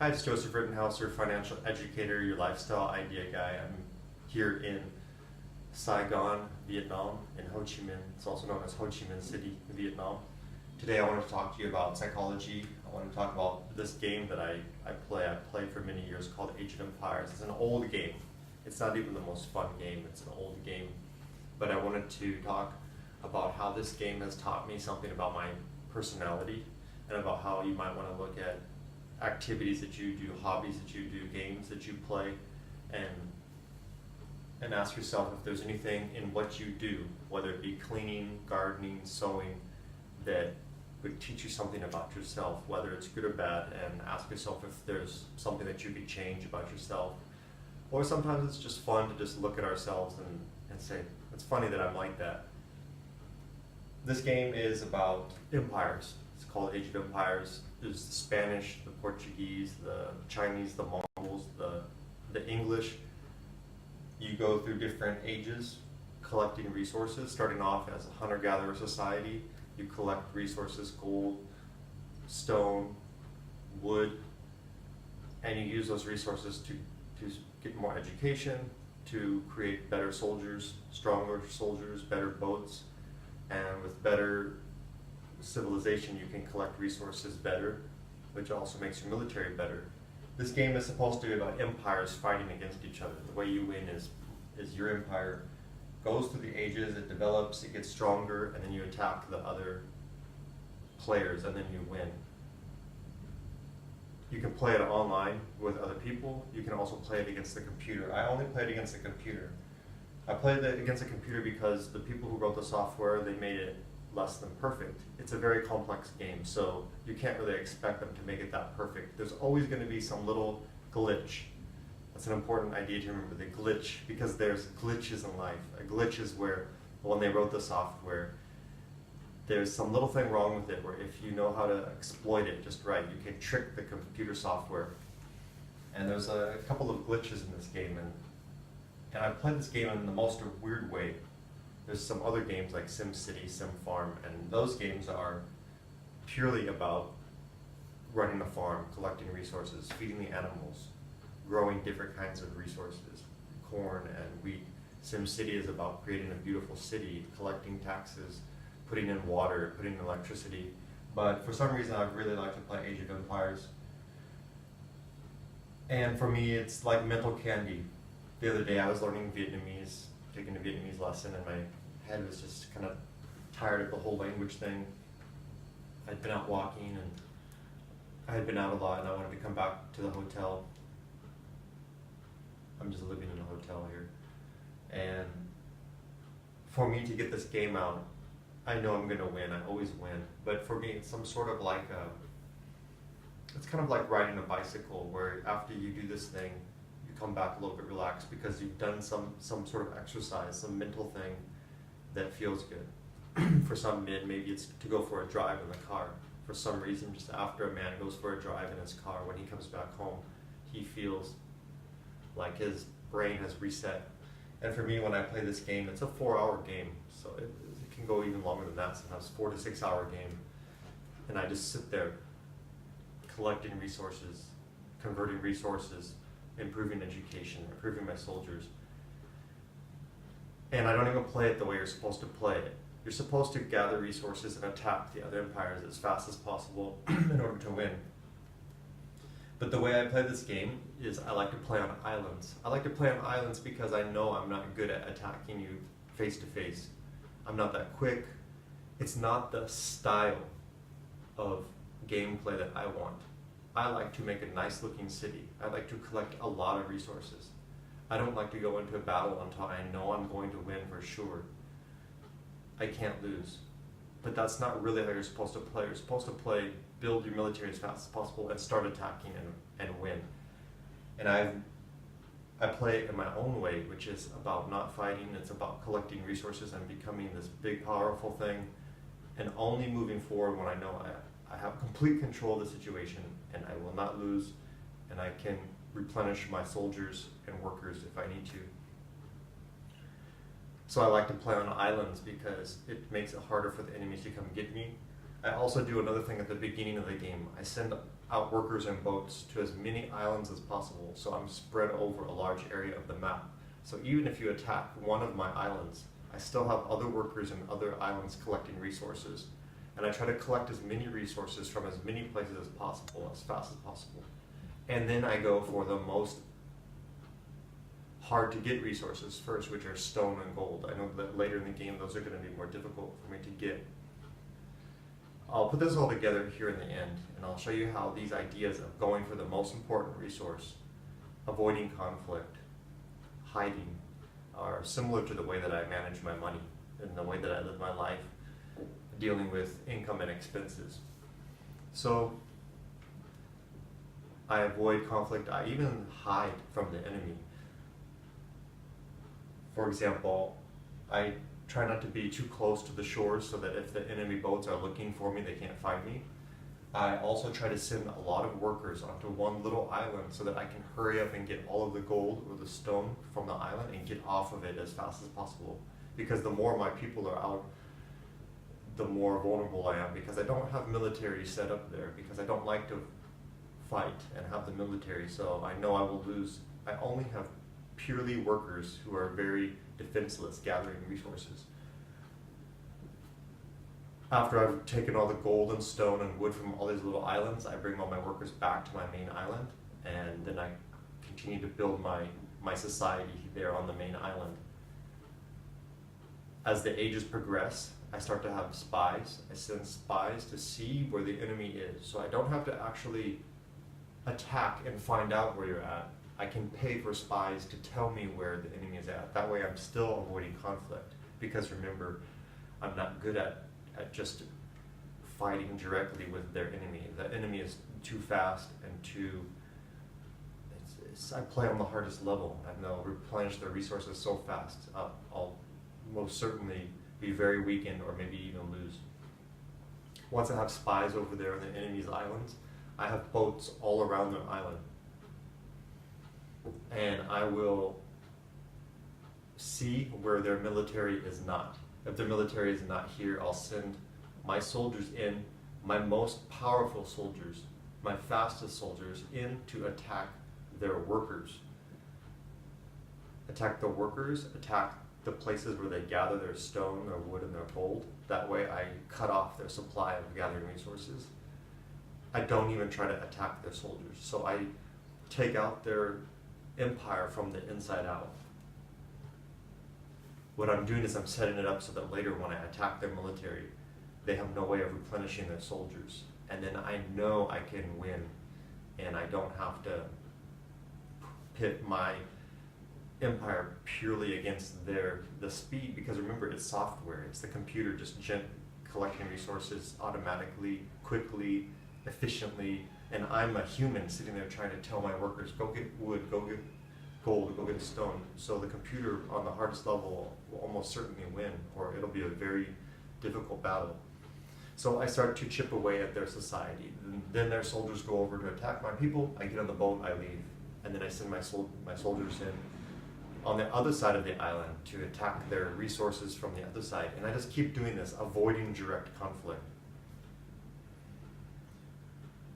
Hi, it's Joseph Rittenhauser, financial educator, your lifestyle idea guy. I'm here in Saigon, Vietnam, in Ho Chi Minh. It's also known as Ho Chi Minh City, Vietnam. Today I want to talk to you about psychology. I want to talk about this game that I play. I played for many years called Age of Empires. It's an old game. It's not even the most fun game. It's an old game. But I wanted to talk about how this game has taught me something about my personality and about how you might want to look at activities that you do, hobbies that you do, games that you play, and ask yourself if there's anything in what you do, whether it be cleaning, gardening, sewing, that would teach you something about yourself, whether it's good or bad, and ask yourself if there's something that you could change about yourself. Or sometimes it's just fun to just look at ourselves and say, it's funny that I'm like that. This game is about empires. It's called Age of Empires. There's the Spanish, the Portuguese, the Chinese, the Mongols, the English. You go through different ages collecting resources, starting off as a hunter-gatherer society. You collect resources, gold, stone, wood, and you use those resources to get more education, to create better soldiers, stronger soldiers, better boats, and with better civilization you can collect resources better, which also makes your military better. This game is supposed to be about empires fighting against each other. The way you win is your empire goes through the ages, it develops, it gets stronger, and then you attack the other players and then you win. You can play it online with other people. You can also play it against the computer. I only played against the computer. I played it against the computer because the people who wrote the software, they made it less than perfect. It's a very complex game, so you can't really expect them to make it that perfect. There's always going to be some little glitch. That's an important idea to remember, the glitch, because there's glitches in life. A glitch is where, when they wrote the software, there's some little thing wrong with it where if you know how to exploit it just right, you can trick the computer software. And there's a couple of glitches in this game, and I played this game in the most weird way. There's some other games like SimCity, SimFarm, and those games are purely about running a farm, collecting resources, feeding the animals, growing different kinds of resources, corn and wheat. SimCity is about creating a beautiful city, collecting taxes, putting in water, putting in electricity. But for some reason I'd really like to play Age of Empires. And for me it's like mental candy. The other day I was learning Vietnamese, taking a Vietnamese lesson, and my head was just kind of tired of the whole language thing. I'd been out walking and I had been out a lot and I wanted to come back to the hotel. I'm just living in a hotel here. And for me to get this game out, I know I'm gonna win, I always win. But for me it's some sort of like it's kind of like riding a bicycle where after you do this thing, you come back a little bit relaxed because you've done some sort of exercise, some mental thing that feels good. For some men, maybe it's to go for a drive in the car. For some reason, just after a man goes for a drive in his car, when he comes back home, he feels like his brain has reset. And for me, when I play this game, it's a 4-hour game, so it can go even longer than that, sometimes 4 to 6 hour game. And I just sit there collecting resources, converting resources, improving education, improving my soldiers. And I don't even play it the way you're supposed to play it. You're supposed to gather resources and attack the other empires as fast as possible in order to win. But the way I play this game is I like to play on islands. I like to play on islands because I know I'm not good at attacking you face to face. I'm not that quick. It's not the style of gameplay that I want. I like to make a nice looking city. I like to collect a lot of resources. I don't like to go into a battle until I know I'm going to win for sure. I can't lose. But that's not really how you're supposed to play. You're supposed to play, build your military as fast as possible and start attacking and win. And I play it in my own way, which is about not fighting. It's about collecting resources and becoming this big, powerful thing, and only moving forward when I know I have complete control of the situation and I will not lose, and I can replenish my soldiers and workers if I need to. So I like to play on islands because it makes it harder for the enemies to come get me. I also do another thing at the beginning of the game. I send out workers and boats to as many islands as possible, so I'm spread over a large area of the map. So even if you attack one of my islands, I still have other workers in other islands collecting resources. And I try to collect as many resources from as many places as possible, as fast as possible. And then I go for the most hard to get resources first, which are stone and gold. I know that later in the game those are going to be more difficult for me to get. I'll put this all together here in the end, and I'll show you how these ideas of going for the most important resource, avoiding conflict, hiding, are similar to the way that I manage my money and the way that I live my life, dealing with income and expenses. So I avoid conflict. I even hide from the enemy. For example, I try not to be too close to the shores so that if the enemy boats are looking for me, they can't find me. I also try to send a lot of workers onto one little island so that I can hurry up and get all of the gold or the stone from the island and get off of it as fast as possible. Because the more my people are out, the more vulnerable I am, because I don't have military set up there, because I don't like to fight and have the military, so I know I will lose. I only have purely workers who are very defenseless, gathering resources. After I've taken all the gold and stone and wood from all these little islands, I bring all my workers back to my main island, and then I continue to build my society there on the main island. As the ages progress, I start to have spies. I send spies to see where the enemy is, so I don't have to actually attack and find out where you're at. I can pay for spies to tell me where the enemy is at. That way I'm still avoiding conflict, because remember, I'm not good at just fighting directly with their enemy. The enemy is too fast and too, I play on the hardest level, and they'll replenish their resources so fast. I'll most certainly be very weakened or maybe even lose. Once I have spies over there on the enemy's islands, I have boats all around their island. And I will see where their military is not. If their military is not here, I'll send my soldiers in, my most powerful soldiers, my fastest soldiers in to attack their workers. Attack the workers, attack the places where they gather their stone, their wood, and their gold. That way I cut off their supply of gathering resources. I don't even try to attack their soldiers. So I take out their empire from the inside out. What I'm doing is I'm setting it up so that later when I attack their military, they have no way of replenishing their soldiers. And then I know I can win, and I don't have to pit my empire purely against the speed, because remember, it's software. It's the computer just collecting resources automatically, quickly, efficiently, and I'm a human sitting there trying to tell my workers, go get wood, go get gold, go get stone. So the computer on the hardest level will almost certainly win, or it'll be a very difficult battle. So I start to chip away at their society. Then their soldiers go over to attack my people. I get on the boat, I leave, and then I send my soldiers in on the other side of the island to attack their resources from the other side. And I just keep doing this, avoiding direct conflict.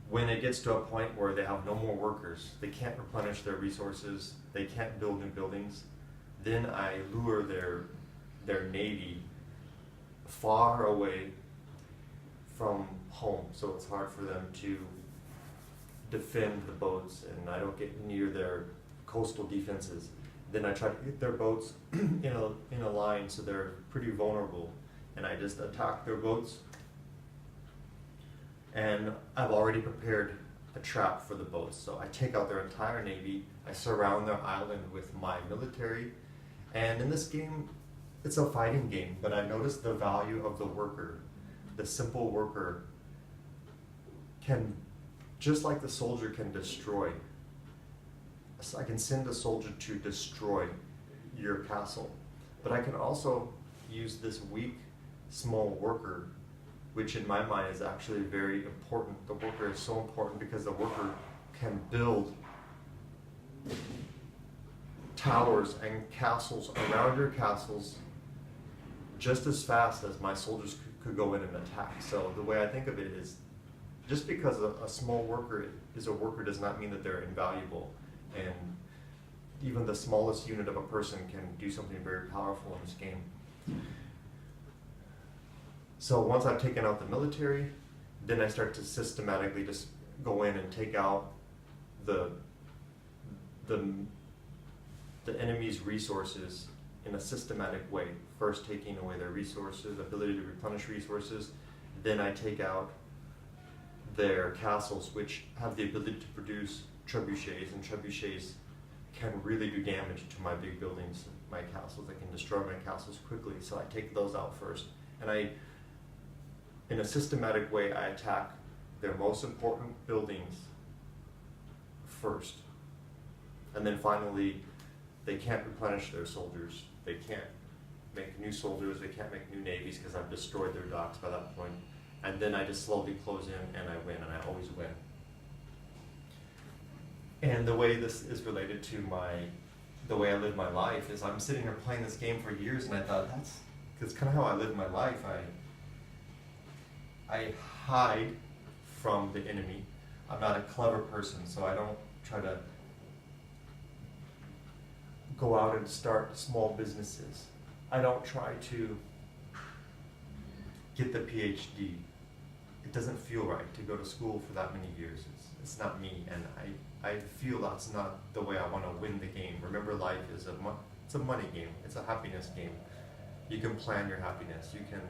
When it gets to a point where they have no more workers, they can't replenish their resources, they can't build new buildings, then I lure their navy far away from home, so it's hard for them to defend the boats, and I don't get near their coastal defenses. Then I try to get their boats in a line so they're pretty vulnerable, and I just attack their boats. And I've already prepared a trap for the boats, so I take out their entire navy, I surround their island with my military, and in this game, it's a fighting game, but I noticed the value of the worker. The simple worker can, just like the soldier can destroy. So I can send a soldier to destroy your castle, but I can also use this weak, small worker, which in my mind is actually very important. The worker is so important because the worker can build towers and castles around your castles just as fast as my soldiers could go in and attack. So the way I think of it is, just because a small worker is a worker does not mean that they're invaluable. And even the smallest unit of a person can do something very powerful in this game. So once I've taken out the military, then I start to systematically just go in and take out the enemy's resources in a systematic way. First taking away their resources, ability to replenish resources, then I take out their castles, which have the ability to produce trebuchets, and trebuchets can really do damage to my big buildings, my castles. They can destroy my castles quickly, so I take those out first. And in a systematic way, I attack their most important buildings first. And then finally, they can't replenish their soldiers. They can't make new soldiers, they can't make new navies because I've destroyed their docks by that point. And then I just slowly close in and I win, and I always win. And the way this is related to the way I live my life is I'm sitting here playing this game for years, and I thought that's kind of how I live my life. I hide from the enemy. I'm not a clever person, so I don't try to go out and start small businesses. I don't try to get the PhD. It doesn't feel right to go to school for that many years. It's not me, and I feel that's not the way I want to win the game. Remember, life is it's a money game. It's a happiness game. You can plan your happiness. You can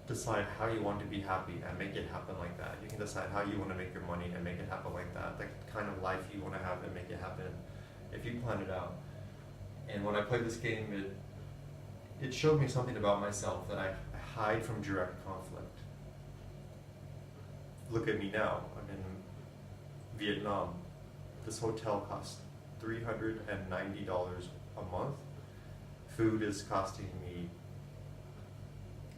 decide how you want to be happy and make it happen like that. You can decide how you want to make your money and make it happen like that. The kind of life you want to have and make it happen if you plan it out. And when I played this game, it showed me something about myself, that I hide from direct conflict. Look at me now. I'm in Vietnam. This hotel costs $390 a month. Food is costing me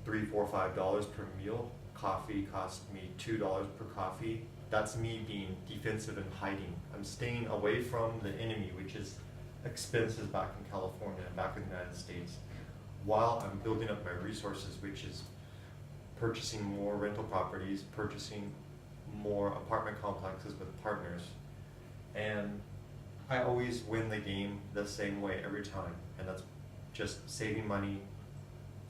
$3, $4, $5 per meal. Coffee costs me $2 per coffee. That's me being defensive and hiding. I'm staying away from the enemy, which is expenses back in California and back in the United States, while I'm building up my resources, which is purchasing more rental properties, purchasing more apartment complexes with partners. And I always win the game the same way every time, and that's just saving money,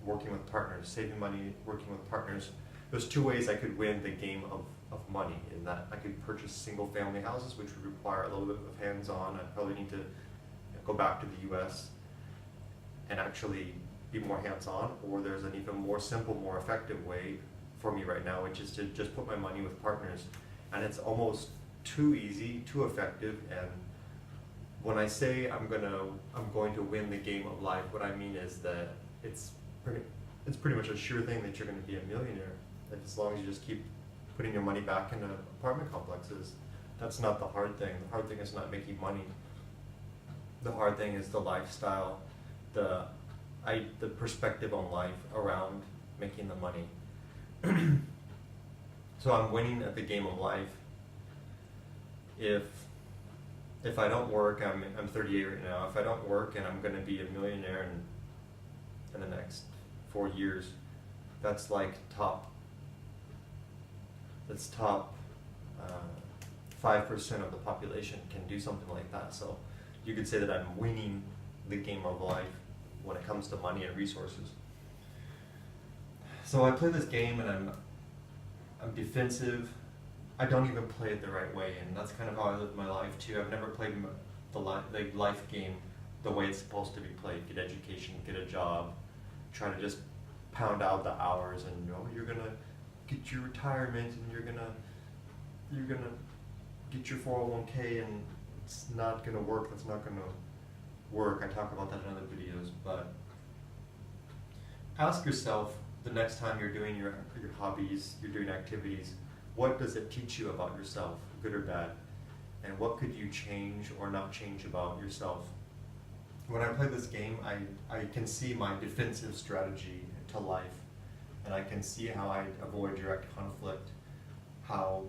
working with partners, saving money, working with partners. There's two ways I could win the game of money, in that I could purchase single family houses, which would require a little bit of hands-on. I'd probably need to go back to the US and actually be more hands-on, or there's an even more simple, more effective way for me right now, which is to just put my money with partners. And it's almost too easy, too effective, and when I say I'm going to win the game of life, what I mean is that it's pretty much a sure thing that you're going to be a millionaire, as long as you just keep putting your money back into apartment complexes. That's not the hard thing. The hard thing is not making money. The hard thing is the lifestyle, the perspective on life around making the money. So I'm winning at the game of life. If I don't work, I'm 38 right now. If I don't work and I'm going to be a millionaire in the next 4 years, that's like top 5% of the population can do something like that. So you could say that I'm winning the game of life when it comes to money and resources. So I play this game and I'm defensive. I don't even play it the right way, and that's kind of how I live my life too. I've never played the life game the way it's supposed to be played. Get education, get a job, try to just pound out the hours, and you're gonna get your retirement, and you're gonna get your 401k, and it's not gonna work. That's not gonna work. I talk about that in other videos, but ask yourself the next time you're doing your hobbies, you're doing activities, what does it teach you about yourself, good or bad? And what could you change or not change about yourself? When I play this game, I can see my defensive strategy to life, and I can see how I avoid direct conflict, how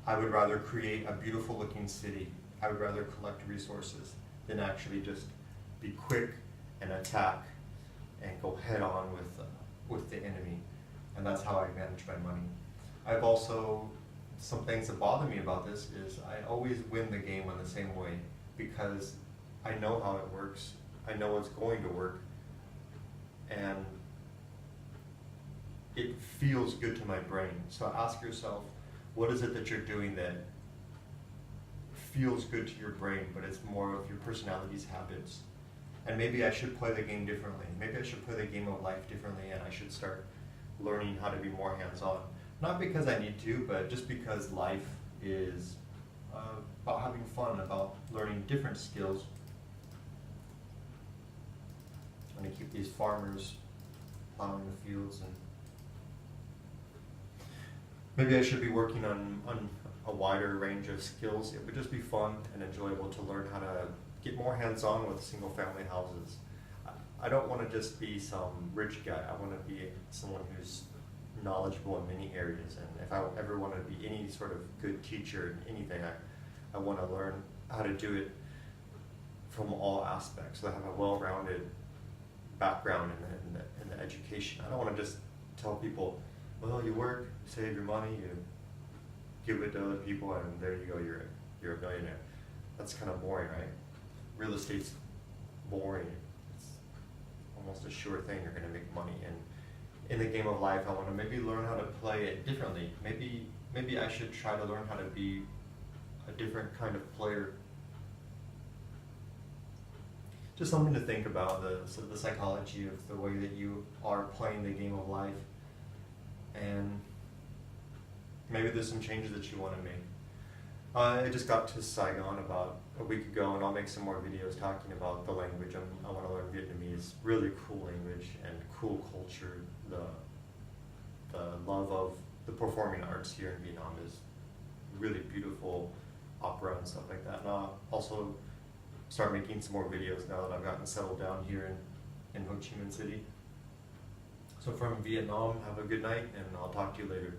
I would rather create a beautiful looking city. I would rather collect resources than actually just be quick and attack and go head on with the enemy. and that's how I manage my money. I've also, some things that bother me about this is I always win the game in the same way because I know how it works, I know it's going to work, and it feels good to my brain. So ask yourself, what is it that you're doing that feels good to your brain, but it's more of your personality's habits? And maybe I should play the game differently. Maybe I should play the game of life differently, and I should start learning how to be more hands-on. Not because I need to, but just because life is about having fun, about learning different skills. I'm going to keep these farmers plowing the fields, and maybe I should be working on a wider range of skills. It would just be fun and enjoyable to learn how to get more hands-on with single-family houses. I don't want to just be some rich guy. I want to be someone who's knowledgeable in many areas. And if I ever want to be any sort of good teacher in anything, I want to learn how to do it from all aspects. So I have a well-rounded background in the education. I don't want to just tell people, well, you work, you save your money, you give it to other people, and there you go, you're a millionaire. That's kind of boring, right? Real estate's boring. It's almost a sure thing you're going to make money. And in the game of life, I want to maybe learn how to play it differently. Maybe I should try to learn how to be a different kind of player. Just something to think about, the psychology of the way that you are playing the game of life. And maybe there's some changes that you want to make. I just got to Saigon about a week ago, and I'll make some more videos talking about the language. I want to learn Vietnamese. Really cool language and cool culture. The love of the performing arts here in Vietnam is really beautiful, opera and stuff like that. And I'll also start making some more videos now that I've gotten settled down here in Ho Chi Minh City. So from Vietnam, have a good night, and I'll talk to you later.